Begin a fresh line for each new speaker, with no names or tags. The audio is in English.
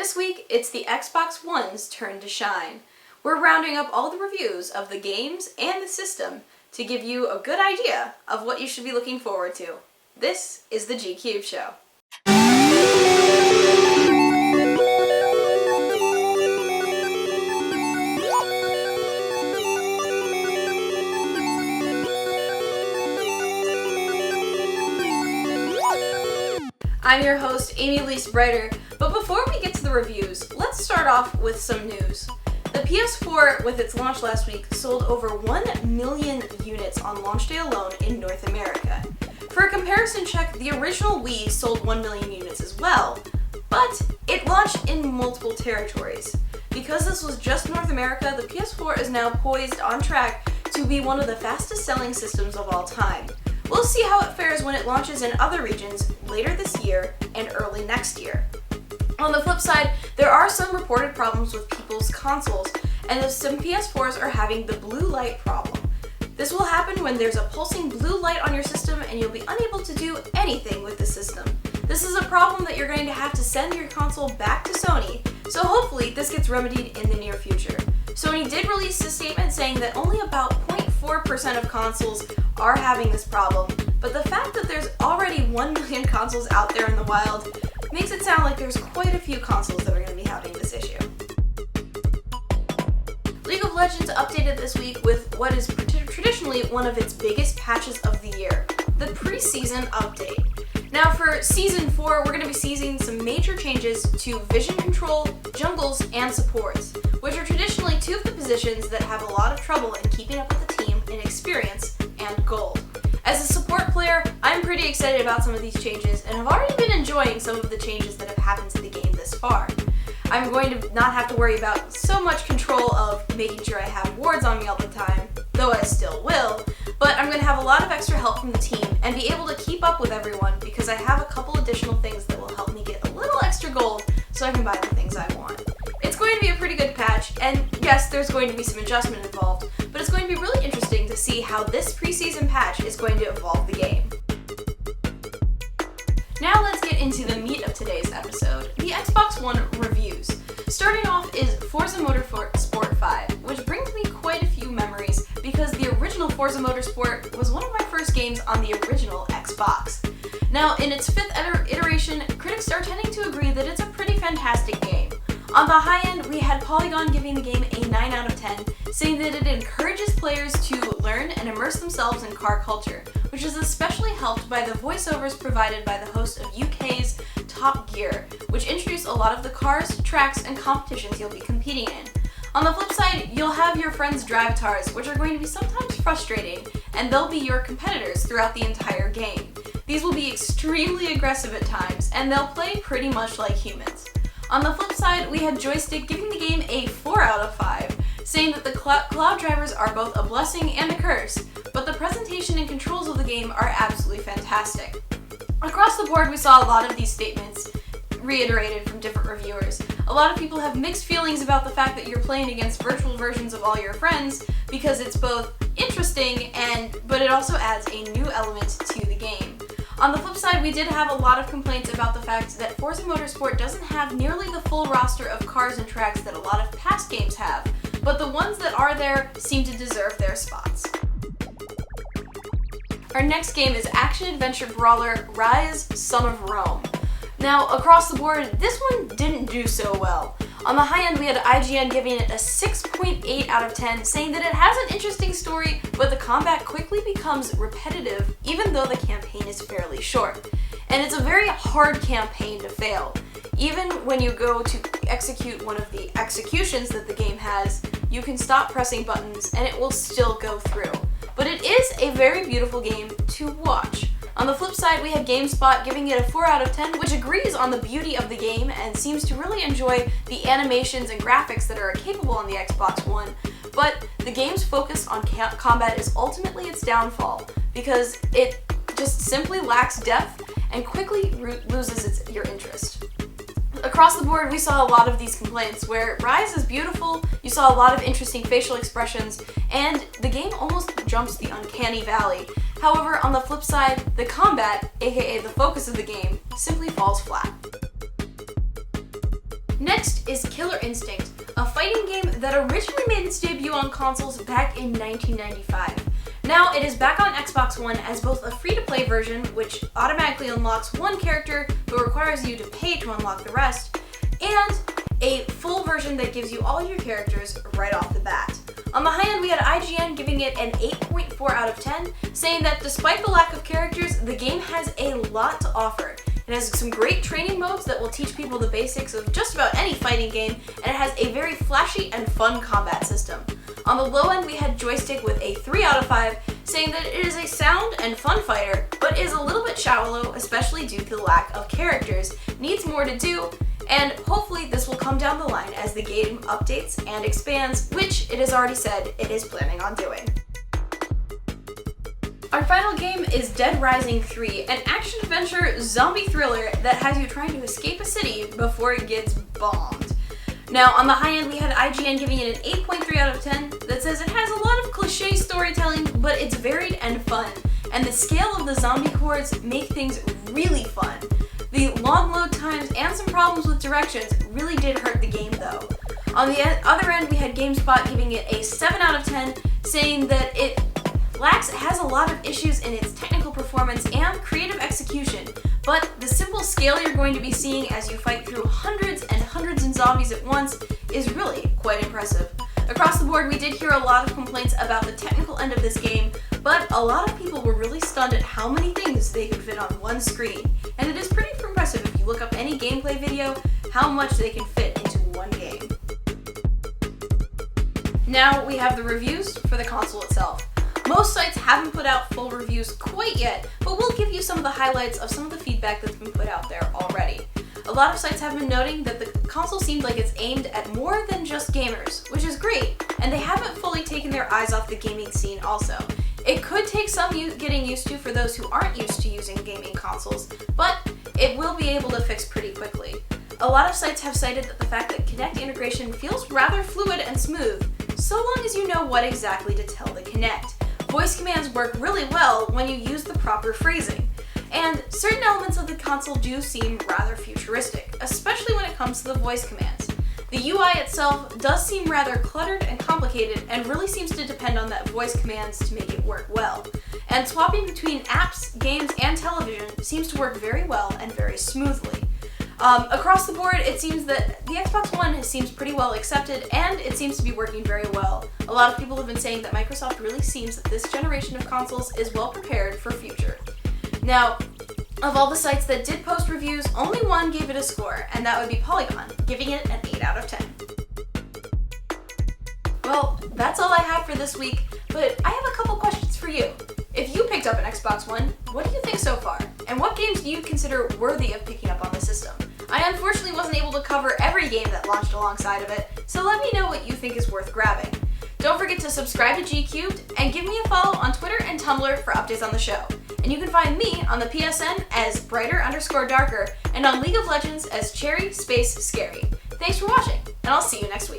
This week, it's the Xbox One's turn to shine. We're rounding up all the reviews of the games and the system to give you a good idea of what you should be looking forward to. This is the G-Cube Show. I'm your host, Amy Lee Spreiter, but before we get to the reviews, let's start off with some news. The PS4, with its launch last week, sold over 1 million units on launch day alone in North America. For a comparison check, the original Wii sold 1 million units as well, but it launched in multiple territories. Because this was just North America, the PS4 is now poised on track to be one of the fastest selling systems of all time. We'll see how it fares when it launches in other regions later this year and early next year. On the flip side, there are some reported problems with people's consoles, and some PS4s are having the blue light problem. This will happen when there's a pulsing blue light on your system and you'll be unable to do anything with the system. This is a problem that you're going to have to send your console back to Sony, so hopefully this gets remedied in the near future. Sony did release a statement saying that only about 0.4% of consoles are having this problem, but the fact that there's already 1 million consoles out there in the wild makes it sound like there's quite a few consoles that are going to be having this issue. League of Legends updated this week with what is traditionally one of its biggest patches of the year, the Preseason update. Now for Season 4, we're going to be seeing some major changes to vision control, jungles, and supports, which are traditionally two of the positions that have a lot of trouble in keeping up with the team in experience and gold. As a support player, I'm pretty excited about some of these changes and have already been enjoying some of the changes that have happened to the game this far. I'm going to not have to worry about so much control of making sure I have wards on me all the time, though I still will, but I'm going to have a lot of extra help from the team and be able to keep up with everyone because I have a couple additional things that will help me get a little extra gold so I can buy the things I want. It's going to be a pretty good patch, and yes, there's going to be some adjustment involved, but it's going to be really interesting to see how this preseason patch is going to evolve the game. Now let's get into the meat of today's episode, the Xbox One reviews. Starting off is Forza Motorsport 5, which brings me quite a few memories because the original Forza Motorsport was one of my first games on the original Xbox. Now, in its fifth iteration, critics are tending to agree that it's a pretty fantastic game. On the high end, we had Polygon giving the game a 9 out of 10, saying that it encourages players to learn and immerse themselves in car culture, which is especially helped by the voiceovers provided by the host of UK's Top Gear, which introduce a lot of the cars, tracks, and competitions you'll be competing in. On the flip side, you'll have your friends' drive cars, which are going to be sometimes frustrating, and they'll be your competitors throughout the entire game. These will be extremely aggressive at times, and they'll play pretty much like humans. On the flip side, we had Joystick giving the game a 4 out of 5, saying that the cloud drivers are both a blessing and a curse, but the presentation and controls of the game are absolutely fantastic. Across the board, we saw a lot of these statements reiterated from different reviewers. A lot of people have mixed feelings about the fact that you're playing against virtual versions of all your friends because it's both interesting but it also adds a new element to the game. On the flip side, we did have a lot of complaints about the fact that Forza Motorsport doesn't have nearly the full roster of cars and tracks that a lot of past games have, but the ones that are there seem to deserve their spots. Our next game is action-adventure brawler Rise: Son of Rome. Now, across the board, this one didn't do so well. On the high end, we had IGN giving it a 6.8 out of 10, saying that it has an interesting story, but the combat quickly becomes repetitive, even though the campaign is fairly short. And it's a very hard campaign to fail. Even when you go to execute one of the executions that the game has, you can stop pressing buttons and it will still go through. But it is a very beautiful game to watch. On the flip side, we had GameSpot giving it a 4 out of 10, which agrees on the beauty of the game and seems to really enjoy the animations and graphics that are capable on the Xbox One, but the game's focus on combat is ultimately its downfall because it just simply lacks depth and quickly loses your interest. Across the board, we saw a lot of these complaints where Rise is beautiful, you saw a lot of interesting facial expressions, and the game almost jumps the uncanny valley. However, on the flip side, the combat, aka the focus of the game, simply falls flat. Next is Killer Instinct, a fighting game that originally made its debut on consoles back in 1995. Now it is back on Xbox One as both a free-to-play version, which automatically unlocks one character but requires you to pay to unlock the rest, and a full version that gives you all your characters right off the bat. On the high end, we had IGN giving it an 8.4 out of 10, saying that despite the lack of characters, the game has a lot to offer. It has some great training modes that will teach people the basics of just about any fighting game, and it has a very flashy and fun combat system. On the low end, we had Joystick with a 3 out of 5, saying that it is a sound and fun fighter, but is a little bit shallow, especially due to the lack of characters, needs more to do, and hopefully this will come down the line as the game updates and expands, which it has already said it is planning on doing. Our final game is Dead Rising 3, an action-adventure zombie thriller that has you trying to escape a city before it gets bombed. Now, on the high end, we had IGN giving it an 8.3 out of 10 that says it has a lot of cliché storytelling, but it's varied and fun, and the scale of the zombie hordes make things really fun. The long load times and some problems with directions really did hurt the game though. On the other end, we had GameSpot giving it a 7 out of 10, saying that it has a lot of issues in its technical performance and creative execution, but the simple scale you're going to be seeing as you fight through hundreds and hundreds of zombies at once is really quite impressive. Across the board, we did hear a lot of complaints about the technical end of this game, but a lot of people were really stunned at how many things they could fit on one screen, and it is pretty impressive if you look up any gameplay video how much they can fit into one game. Now we have the reviews for the console itself. Most sites haven't put out full reviews quite yet, but we'll give you some of the highlights of some of the feedback that's been put out there already. A lot of sites have been noting that the console seems like it's aimed at more than just gamers, which is great, and they haven't fully taken their eyes off the gaming scene also. It could take some getting used to for those who aren't used to using gaming consoles, but it will be able to fix pretty quickly. A lot of sites have cited that the fact that Kinect integration feels rather fluid and smooth, so long as you know what exactly to tell the Kinect. Voice commands work really well when you use the proper phrasing, and certain elements of the console do seem rather futuristic, especially when it comes to the voice commands. The UI itself does seem rather cluttered and complicated and really seems to depend on that voice commands to make it work well. And swapping between apps, games, and television seems to work very well and very smoothly. Across the board, it seems that the Xbox One seems pretty well accepted and it seems to be working very well. A lot of people have been saying that Microsoft really seems that this generation of consoles is well prepared for future. Now, of all the sites that did post reviews, only one gave it a score, and that would be Polygon, giving it an 8 out of 10. Well, that's all I have for this week, but I have a couple questions for you. If you picked up an Xbox One, what do you think so far? And what games do you consider worthy of picking up on the system? I unfortunately wasn't able to cover every game that launched alongside of it, so let me know what you think is worth grabbing. Don't forget to subscribe to G Cubed and give me a follow on Twitter and Tumblr for updates on the show. And you can find me on the PSN as Brighter_Darker and on League of Legends as Cherry Space Scary. Thanks for watching, and I'll see you next week.